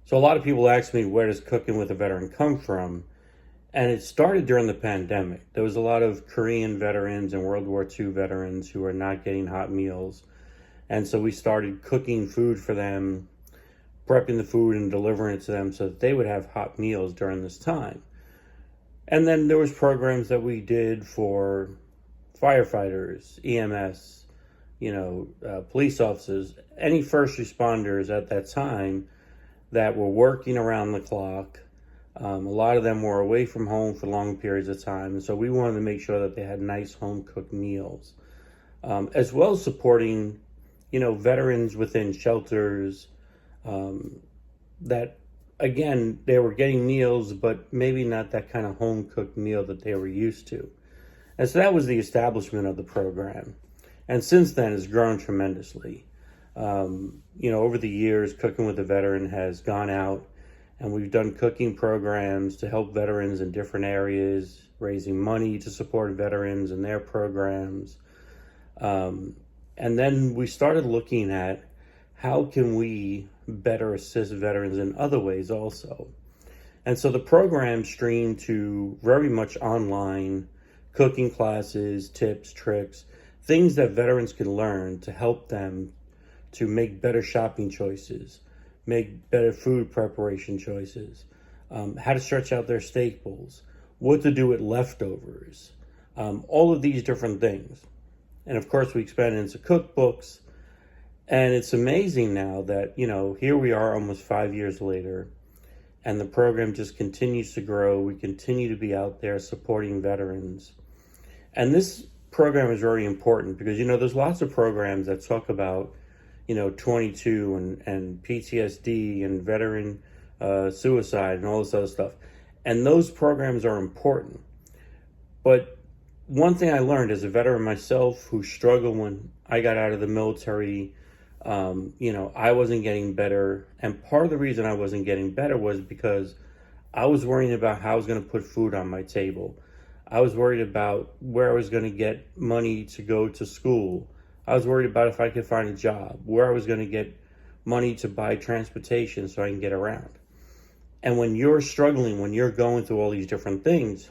So a lot of people ask me, where does cooking with a veteran come from? And it started during the pandemic. There was a lot of Korean veterans and World War II veterans who were not getting hot meals. And so we started cooking food for them, prepping the food and delivering it to them so that they would have hot meals during this time. And then there was programs that we did for firefighters, EMS, police officers, any first responders at that time that were working around the clock. A lot of them were away from home for long periods of time, and so we wanted to make sure that they had nice home cooked meals, as well as supporting, veterans within shelters. That again, they were getting meals, but maybe not that kind of home cooked meal that they were used to. And so that was the establishment of the program. And since then, it's grown tremendously. Over the years, Cooking with a Veteran has gone out and we've done cooking programs to help veterans in different areas, raising money to support veterans and their programs. And then we started looking at how can we better assist veterans in other ways also. And so the program streamed to very much online cooking classes, tips, tricks, things that veterans can learn to help them to make better shopping choices, make better food preparation choices, how to stretch out their staples, what to do with leftovers, all of these different things. And of course, we expanded into cookbooks. And it's amazing now that, here we are almost 5 years later, and the program just continues to grow. We continue to be out there supporting veterans. And this program is very important because, there's lots of programs that talk about, 22 and PTSD and veteran suicide and all this other stuff. And those programs are important. But one thing I learned as a veteran myself who struggled when I got out of the military, I wasn't getting better. And part of the reason I wasn't getting better was because I was worrying about how I was going to put food on my table. I was worried about where I was going to get money to go to school. I was worried about if I could find a job, where I was going to get money to buy transportation so I can get around. And when you're struggling, when you're going through all these different things,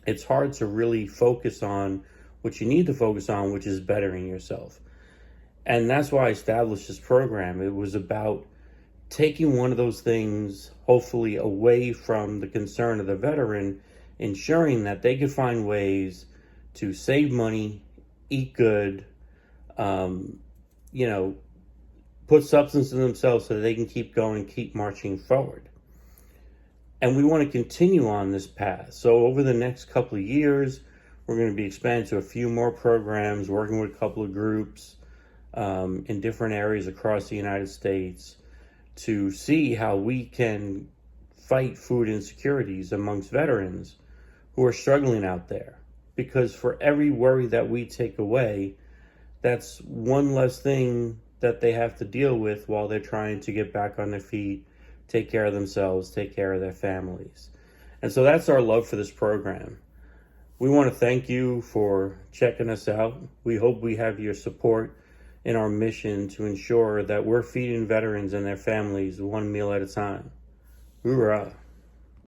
it's hard to really focus on what you need to focus on, which is bettering yourself. And that's why I established this program. It was about taking one of those things, hopefully away from the concern of the veteran, ensuring that they could find ways to save money, eat good, put substance in themselves so that they can keep going, keep marching forward. And we want to continue on this path. So over the next couple of years, we're going to be expanding to a few more programs, working with a couple of groups in different areas across the United States to see how we can fight food insecurities amongst veterans who are struggling out there. Because for every worry that we take away, that's one less thing that they have to deal with while they're trying to get back on their feet, take care of themselves, take care of their families. And so that's our love for this program. We want to thank you for checking us out. We hope we have your support in our mission to ensure that we're feeding veterans and their families one meal at a time. Hoorah.